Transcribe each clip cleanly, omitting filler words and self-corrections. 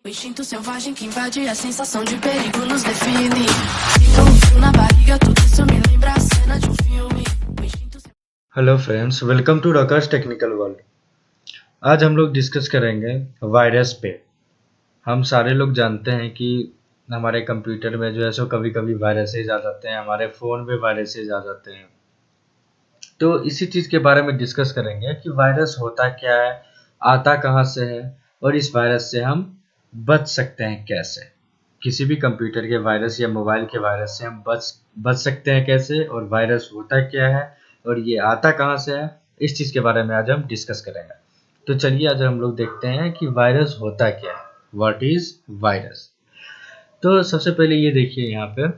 O instinto selvagem que invade a sensação de perigo nos define. Sinto um frio na barriga, tudo isso me lembra a cena de um filme. O instinto hello friends, welcome to rockers technical world. आज हम लोग discuss करेंगे virus पे। हम सारे लोग जानते हैं कि हमारे कंप्यूटर में जो है सो कभी कभी वायरसेज आ जाते हैं, हमारे फ़ोन में वायरसेज आ जाते हैं। तो इसी चीज़ के बारे में डिस्कस करेंगे कि वायरस होता क्या है, आता कहाँ से है और इस वायरस से हम बच सकते हैं कैसे। किसी भी कंप्यूटर के वायरस या मोबाइल के वायरस से हम बच सकते हैं कैसे, और वायरस होता क्या है और ये आता कहाँ से है, इस चीज़ के बारे में आज हम डिस्कस करेंगे। तो चलिए आज हम लोग देखते हैं कि वायरस होता क्या है, व्हाट इज़ वायरस। तो सबसे पहले ये देखिए यहाँ पे,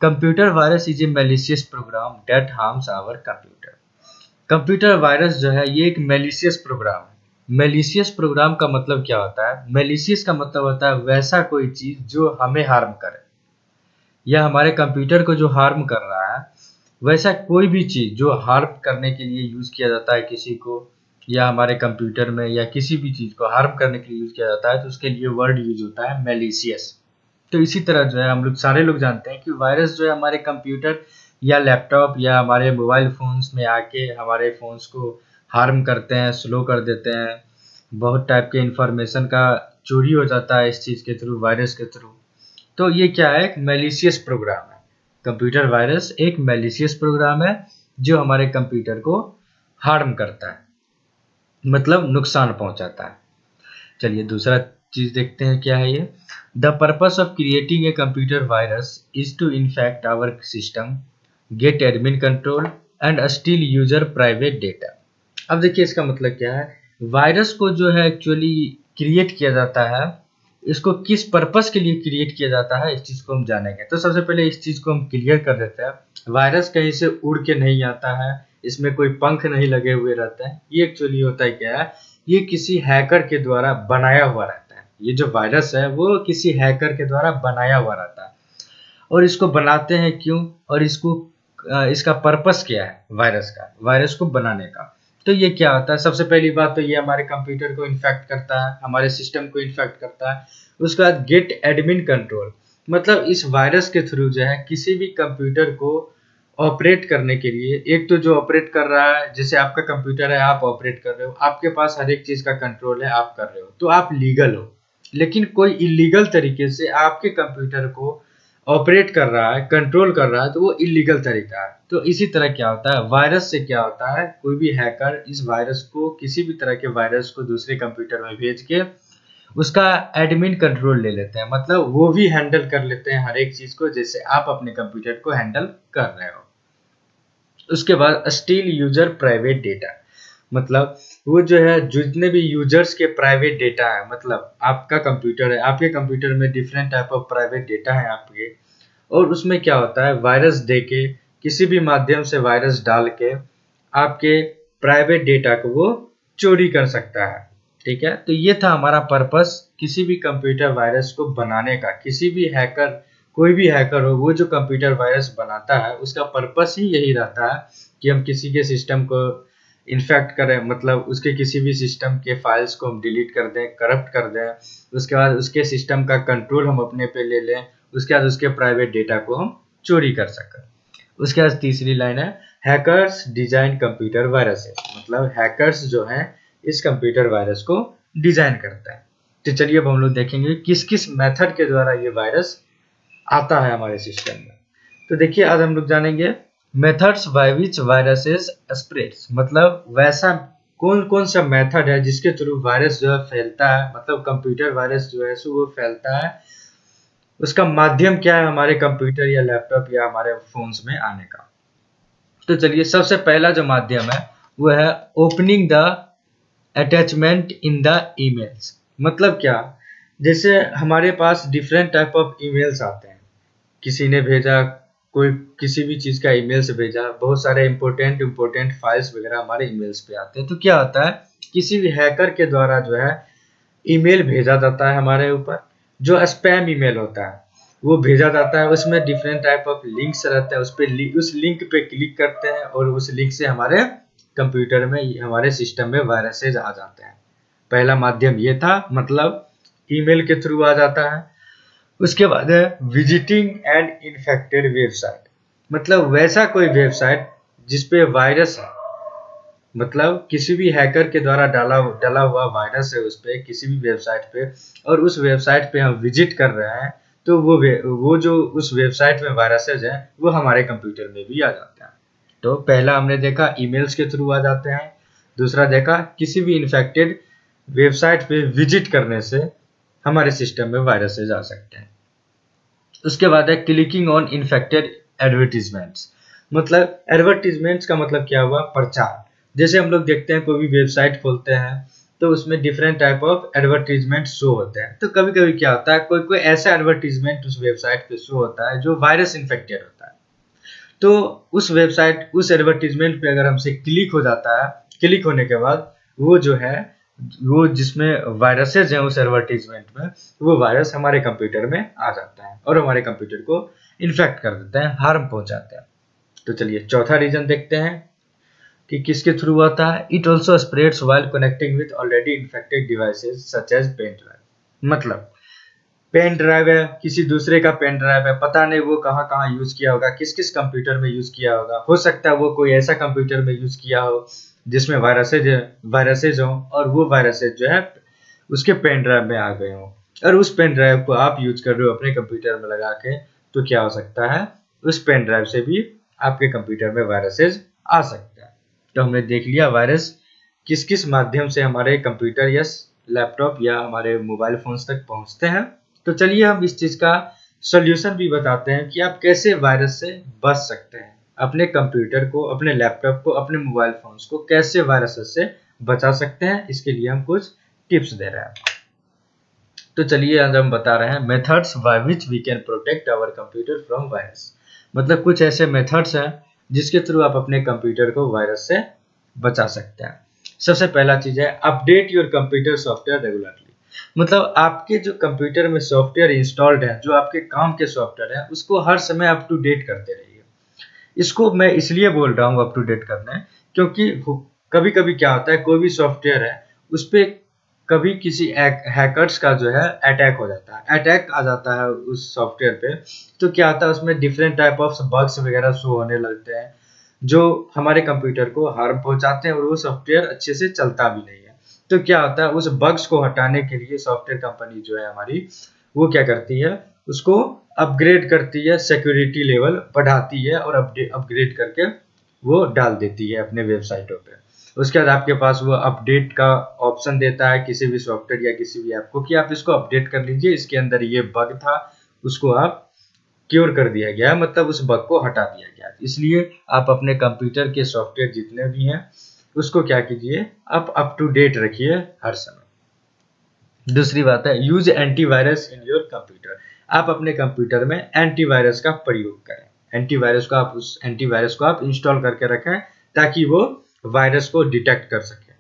computer virus is a malicious program that harms our computer. Computer virus जो है ये एक मैलिशियस प्रोग्राम है। मैलिशियस प्रोग्राम का मतलब क्या होता है? मैलिशियस का मतलब होता है वैसा कोई चीज़ जो हमें हार्म करे या हमारे कंप्यूटर को जो हार्म कर रहा है, वैसा कोई भी चीज़ जो हार्म करने के लिए यूज़ किया जाता है किसी को, या हमारे कंप्यूटर में या किसी भी चीज़ को हार्म करने के लिए यूज़ किया जाता है, तो उसके लिए वर्ड यूज होता है मैलिशियस। तो इसी तरह जो है हम लोग सारे लोग जानते हैं कि वायरस जो है हमारे कंप्यूटर या लैपटॉप या हमारे मोबाइल फ़ोन्स में आके हमारे फ़ोन्स को हार्म करते हैं, स्लो कर देते हैं। बहुत टाइप के इंफॉर्मेशन का चोरी हो जाता है इस चीज़ के थ्रू, वायरस के थ्रू। तो ये क्या है? एक मैलिशियस प्रोग्राम है। कंप्यूटर वायरस एक मैलिशियस प्रोग्राम है जो हमारे कंप्यूटर को हार्म करता है, मतलब नुकसान पहुंचाता है। चलिए दूसरा चीज़ देखते हैं क्या है ये। The purpose of creating a computer virus is to infect our system, get admin control and steal user private data. अब देखिए इसका मतलब क्या है। वायरस को जो है एक्चुअली क्रिएट किया जाता है, इसको किस पर्पस के लिए क्रिएट किया जाता है इस चीज़ को हम जानेंगे। तो सबसे पहले इस चीज़ को हम क्लियर कर देते हैं। वायरस कहीं से उड़ के नहीं आता है, इसमें कोई पंख नहीं लगे हुए रहते हैं। ये एक्चुअली होता है क्या है, ये किसी हैकर के द्वारा बनाया हुआ रहता है। ये जो वायरस है वो किसी हैकर के द्वारा बनाया हुआ रहता है। और इसको बनाते हैं क्यों, और इसका पर्पस क्या है वायरस को बनाने का। तो ये क्या होता है? सबसे पहली बात तो ये हमारे कंप्यूटर को इन्फेक्ट करता है, हमारे सिस्टम को इन्फेक्ट करता है। उसके बाद गेट एडमिन कंट्रोल, मतलब इस वायरस के थ्रू जो है किसी भी कंप्यूटर को ऑपरेट करने के लिए, एक तो जो ऑपरेट कर रहा है, जैसे आपका कंप्यूटर है, आप ऑपरेट कर रहे हो, आपके पास हर एक चीज़ का कंट्रोल है, आप कर रहे हो, तो आप लीगल हो। लेकिन कोई इलीगल तरीके से आपके कंप्यूटर को ऑपरेट कर रहा है, कंट्रोल कर रहा है, तो वो इलीगल तरीका है। तो इसी तरह क्या होता है, वायरस से क्या होता है, कोई भी हैकर इस वायरस को, किसी भी तरह के वायरस को दूसरे कंप्यूटर में भेज के उसका एडमिन कंट्रोल ले लेते हैं, मतलब वो भी हैंडल कर लेते हैं हर एक चीज़ को, जैसे आप अपने कंप्यूटर को हैंडल कर रहे हो। उसके बाद स्टील यूजर प्राइवेट डेटा, मतलब वो जो है जितने भी यूजर्स के प्राइवेट डेटा है, मतलब आपका कंप्यूटर है, आपके कंप्यूटर में different type of private data है आपके, और उसमें क्या होता है, वायरस देके किसी भी माध्यम से वायरस डाल के आपके प्राइवेट डेटा को वो चोरी कर सकता है। ठीक है, तो ये था हमारा पर्पस किसी भी कंप्यूटर वायरस को बनाने का। किसी भी हैकर, कोई भी हैकर हो, वो जो कंप्यूटर वायरस बनाता है उसका पर्पस ही यही रहता है कि हम किसी के सिस्टम को इन्फेक्ट करें, मतलब उसके किसी भी सिस्टम के फाइल्स को हम डिलीट कर दें, करप्ट कर दें। उसके बाद उसके सिस्टम का कंट्रोल हम अपने पे ले लें, उसके बाद उसके प्राइवेट डेटा को हम चोरी कर सकें। उसके बाद तीसरी लाइन है, हैकर्स डिजाइन कंप्यूटर वायरसेस, मतलब हैकर्स जो हैं इस कंप्यूटर वायरस को डिजाइन करता है। तो चलिए अब हम लोग देखेंगे किस किस मेथड के द्वारा ये वायरस आता है हमारे सिस्टम में। तो देखिए आज हम लोग जानेंगे methods by which viruses spreads, मतलब वैसा कौन कौन सा मेथड है जिसके थ्रू वायरस जो है फैलता है, मतलब कंप्यूटर वायरस जो है सो वो फैलता है। उसका माध्यम क्या है हमारे कंप्यूटर या लैपटॉप या हमारे फोन्स में आने का। तो चलिए सबसे पहला जो माध्यम है वो है opening the attachment in the emails. मतलब क्या, जैसे हमारे पास डिफरेंट टाइप ऑफ ईमेल्स आते हैं, किसी ने भेजा, कोई किसी भी चीज़ का ईमेल से भेजा, बहुत सारे इंपॉर्टेंट फाइल्स वगैरह हमारे ईमेल्स पे आते हैं। तो क्या होता है, किसी भी हैकर के द्वारा जो है ईमेल भेजा जाता है हमारे ऊपर, जो स्पैम ईमेल होता है वो भेजा जाता है। उसमें डिफरेंट टाइप ऑफ लिंक्स रहते हैं, उस लिंक पे क्लिक करते हैं और उस लिंक से हमारे कंप्यूटर में, हमारे सिस्टम में वायरसेज आ जाते हैं। पहला माध्यम ये था, मतलब ईमेल के थ्रू आ जाता है। उसके बाद है विजिटिंग एंड इन्फेक्टेड वेबसाइट, मतलब वैसा कोई वेबसाइट जिसपे वायरस है, मतलब किसी भी हैकर के द्वारा डाला हुआ वायरस है उस पे, किसी भी वेबसाइट पे, और उस वेबसाइट पे हम विजिट कर रहे हैं, तो वो जो उस वेबसाइट में वायरसेज हैं वो हमारे कंप्यूटर में भी आ जाते हैं। तो पहला हमने देखा ईमेल्स के थ्रू आ जाते हैं, दूसरा देखा किसी भी इन्फेक्टेड वेबसाइट पे विजिट करने से हमारे सिस्टम में वायरसेज आ सकते हैं। उसके बाद है क्लिकिंग ऑन इन्फेक्टेड एडवर्टीजमेंट्स, मतलब एडवर्टीजमेंट्स का मतलब क्या हुआ, प्रचार। जैसे हम लोग देखते हैं कोई भी वेबसाइट खोलते हैं तो उसमें different type of advertisement show होते हैं, तो कभी कभी क्या होता है कोई कोई ऐसा एडवर्टीजमेंट उस वेबसाइट पे शो होता है जो वायरस इन्फेक्टेड होता है, तो उस वेबसाइट उस एडवर्टीजमेंट पे अगर हमसे क्लिक हो जाता है, क्लिक होने के बाद वो जो है वो जिसमें वायरसेज हैं उस एडवर्टीजमेंट में, वो वायरस हमारे कंप्यूटर में आ जाता है और हमारे कंप्यूटर को इन्फेक्ट कर देते हैं, हार्म पहुंचाते हैं। तो चलिए चौथा रीजन देखते हैं कि किसके थ्रू आता है। It also spreads while connecting with already infected devices such as pen drive, मतलब पेन ड्राइव है, किसी दूसरे का पेन ड्राइव है, पता नहीं वो कहाँ कहाँ यूज किया होगा, किस किस कंप्यूटर में यूज किया होगा, हो सकता है वो कोई ऐसा कंप्यूटर में यूज किया हो जिसमें वायरसेज हो, और वो वायरसेज जो है उसके पेन ड्राइव में आ गए हो, और उस पेन ड्राइव को आप यूज कर रहे हो अपने कंप्यूटर में लगा के, तो क्या हो सकता है उस पेन ड्राइव से भी आपके कंप्यूटर में वायरसेज आ सकता है। तो हमने देख लिया वायरस किस किस माध्यम से हमारे कंप्यूटर या लैपटॉप या हमारे मोबाइल फोन्स तक पहुंचते हैं। तो चलिए हम इस चीज का सॉल्यूशन भी बताते हैं कि आप कैसे वायरस से बच सकते हैं, अपने कंप्यूटर को, अपने लैपटॉप को, अपने मोबाइल फोन्स को कैसे वायरस से बचा सकते हैं। इसके लिए हम कुछ टिप्स दे रहे हैं। तो चलिए आज हम बता रहे हैं methods by which we can protect our computer from virus, मतलब कुछ ऐसे मेथड्स हैं जिसके थ्रू आप अपने कंप्यूटर को वायरस से बचा सकते हैं। सबसे पहला चीज है update your computer software regularly, मतलब आपके जो कंप्यूटर में सॉफ्टवेयर इंस्टॉल्ड है, जो आपके काम के सॉफ्टवेयर है, उसको हर समय अप टू डेट करते रहिए। इसको मैं इसलिए बोल रहा हूँ अप टू डेट करना है क्योंकि कभी कभी क्या होता है कोई भी सॉफ्टवेयर है उस पर कभी किसी हैकर्स का जो है अटैक हो जाता है, अटैक आ जाता है उस सॉफ्टवेयर पे, तो क्या होता है उसमें डिफरेंट टाइप ऑफ बग्स वगैरह शो होने लगते हैं जो हमारे कंप्यूटर को हार्म पहुंचाते हैं और वो सॉफ्टवेयर अच्छे से चलता भी नहीं है। तो क्या होता है उस बग्स को हटाने के लिए सॉफ्टवेयर कंपनी जो है हमारी वो क्या करती है उसको अपग्रेड करती है, सिक्योरिटी लेवल बढ़ाती है और अपग्रेड करके वो डाल देती है अपने वेबसाइटों पे। उसके बाद आपके पास वो अपडेट का ऑप्शन देता है किसी भी सॉफ्टवेयर या किसी भी ऐप को कि आप इसको अपडेट कर लीजिए, इसके अंदर ये बग था उसको आप क्योर कर दिया गया, मतलब उस बग को हटा दिया गया। इसलिए आप अपने कंप्यूटर के सॉफ्टवेयर जितने भी हैं उसको क्या कीजिए आप अप टू डेट रखिए हर समय। दूसरी बात है use antivirus in your computer, आप अपने कंप्यूटर में एंटीवायरस का प्रयोग करें, एंटीवायरस को आप इंस्टॉल करके रखें ताकि वो वायरस को डिटेक्ट कर सके।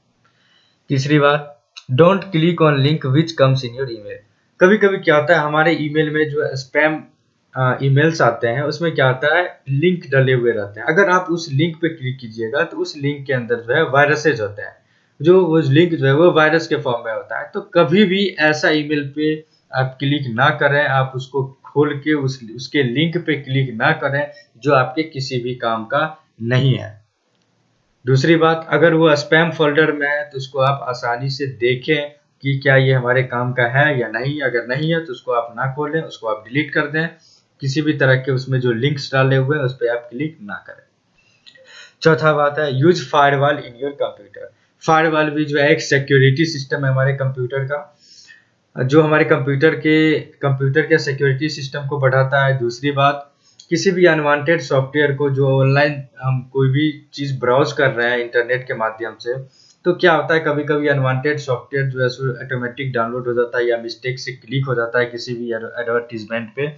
तीसरी बात don't click on link which comes in your email, कभी कभी क्या होता है हमारे ईमेल में जो स्पैम ईमेल्स आते हैं उसमें क्या होता है लिंक डले हुए रहते हैं, अगर आप उस लिंक पे क्लिक कीजिएगा तो उस लिंक के अंदर जो है वायरसेज होते हैं, जो वो लिंक जो है वो वायरस के फॉर्म में होता है। तो कभी भी ऐसा ईमेल पे आप क्लिक ना करें, आप उसको खोल के उसके लिंक पे क्लिक ना करें जो आपके किसी भी काम का नहीं है। दूसरी बात अगर वो स्पैम फोल्डर में है तो उसको आप आसानी से देखें कि क्या ये हमारे काम का है या नहीं, अगर नहीं है तो उसको आप ना खोलें, उसको आप डिलीट कर दें, किसी भी तरह के उसमें जो लिंक्स डाले हुए हैं उस पर आप क्लिक ना करें। चौथा बात है use firewall in your computer, firewall भी जो है एक सिक्योरिटी सिस्टम है हमारे कंप्यूटर का जो हमारे कंप्यूटर के सिक्योरिटी सिस्टम को बढ़ाता है। दूसरी बात किसी भी अनवांटेड सॉफ्टवेयर को जो ऑनलाइन हम कोई भी चीज ब्राउज कर रहे हैं इंटरनेट के माध्यम से, तो क्या होता है कभी कभी अनवांटेड सॉफ्टवेयर जो है सो ऑटोमेटिक डाउनलोड हो जाता है या मिस्टेक से क्लिक हो जाता है किसी भी एडवर्टीजमेंट पे,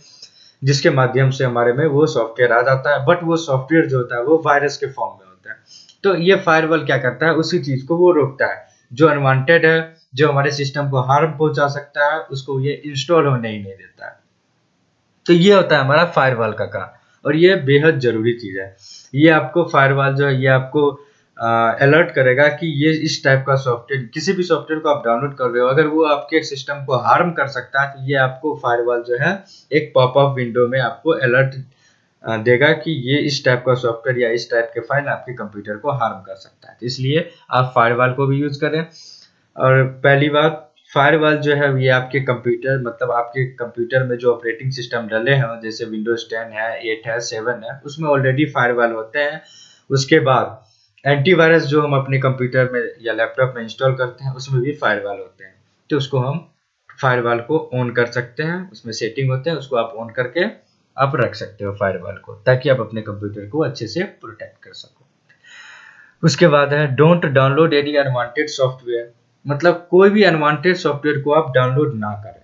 जिसके माध्यम से हमारे में वो सॉफ्टवेयर आ जाता है, बट वो सॉफ्टवेयर जो होता है वो वायरस के फॉर्म में होता है। तो ये फायरवॉल क्या करता है उसी चीज को वो रोकता है, जो अनवांटेड है जो हमारे सिस्टम को हार्म पहुंचा सकता है उसको ये इंस्टॉल होने ही नहीं देता है। तो ये होता है हमारा फायरवॉल का काम और ये बेहद जरूरी चीज है। ये आपको फायरवॉल जो है ये आपको अलर्ट करेगा कि ये इस टाइप का सॉफ्टवेयर, किसी भी सॉफ्टवेयर को आप डाउनलोड कर रहे हो अगर वो आपके सिस्टम को हार्म कर सकता है तो ये आपको फायरवॉल जो है एक पॉपअप विंडो में आपको अलर्ट देगा कि ये इस टाइप का सॉफ्टवेयर या इस टाइप के फाइल आपके कंप्यूटर को हार्म कर सकता है। तो इसलिए आप फायरवॉल को भी यूज करें। और पहली बात, फायरवॉल जो है ये आपके कंप्यूटर, मतलब आपके कंप्यूटर में जो ऑपरेटिंग सिस्टम डले हैं जैसे विंडोज 10 है, 8 है, 7 है, उसमें ऑलरेडी फायरवॉल होते हैं। उसके बाद एंटीवायरस जो हम अपने कंप्यूटर में या लैपटॉप में इंस्टॉल करते हैं उसमें भी फायरवॉल होते हैं, तो उसको हम फायरवॉल को ऑन कर सकते हैं। उसमें सेटिंग होते हैं, उसको आप ऑन करके आप रख सकते हो फायरवॉल को, ताकि आप अपने कंप्यूटर को अच्छे से प्रोटेक्ट कर सको। उसके बाद है don't download any unwanted software, मतलब कोई भी अनवांटेड सॉफ्टवेयर को आप डाउनलोड ना करें।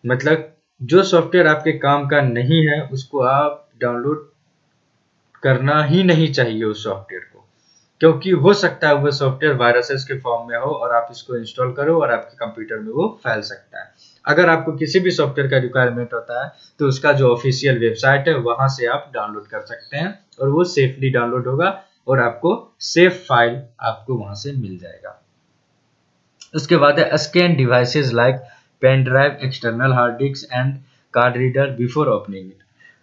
मतलब जो सॉफ्टवेयर आपके काम का नहीं है उसको आप डाउनलोड करना ही नहीं चाहिए उस सॉफ्टवेयर को, क्योंकि हो सकता है वो सॉफ्टवेयर वायरसेस के फॉर्म में हो और आप इसको इंस्टॉल करो और आपके कंप्यूटर में वो फैल सकता है। अगर आपको किसी भी सॉफ्टवेयर का रिक्वायरमेंट होता है तो उसका जो ऑफिशियल वेबसाइट है वहां से आप डाउनलोड कर सकते हैं और वो सेफली डाउनलोड होगा और आपको सेफ फाइल आपको वहां से मिल जाएगा। उसके बाद है scan devices like pen drive, external hard disk and card reader before opening it.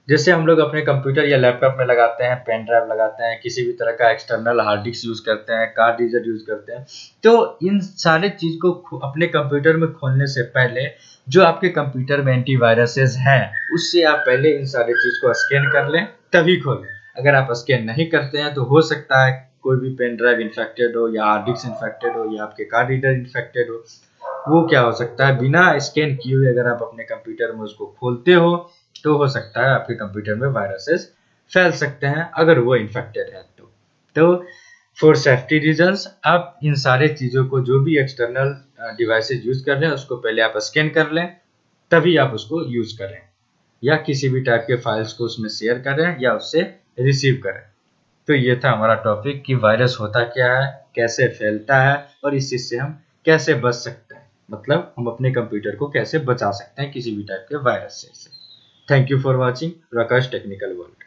जैसे हम लोग अपने कंप्यूटर या लैपटॉप में लगाते हैं पेन ड्राइव, लगाते हैं किसी भी तरह का एक्सटर्नल हार्ड डिस्क यूज करते हैं, कार्ड रीडर यूज करते हैं, तो इन सारे चीज को अपने कंप्यूटर में खोलने से पहले जो आपके कंप्यूटर में एंटीवायरसेस हैं उससे आप पहले इन सारे चीज को स्कैन कर लें तभी खोलें। अगर आप स्कैन नहीं करते हैं तो हो सकता है कोई भी पेन ड्राइव इन्फेक्टेड हो या हार्ड डिस्क इन्फेक्टेड हो या आपके कार्ड रीडर इन्फेक्टेड हो। वो क्या हो सकता है, बिना स्कैन किए हुए अगर आप अपने कंप्यूटर में उसको खोलते हो तो हो सकता है आपके कंप्यूटर में वायरसेस फैल सकते हैं अगर वो इन्फेक्टेड है तो फॉर सेफ्टी रीजंस आप इन सारे चीज़ों को, जो भी एक्सटर्नल डिवाइसेस यूज कर रहे हैं उसको पहले आप स्कैन कर लें तभी आप उसको यूज करें, या किसी भी टाइप के फाइल्स को उसमें शेयर करें या उससे रिसीव करें। तो ये था हमारा टॉपिक कि वायरस होता क्या है, कैसे फैलता है और इस चीज से हम कैसे बच सकते हैं, मतलब हम अपने कंप्यूटर को कैसे बचा सकते हैं किसी भी टाइप के वायरस से। Thank you for watching Prakash technical world.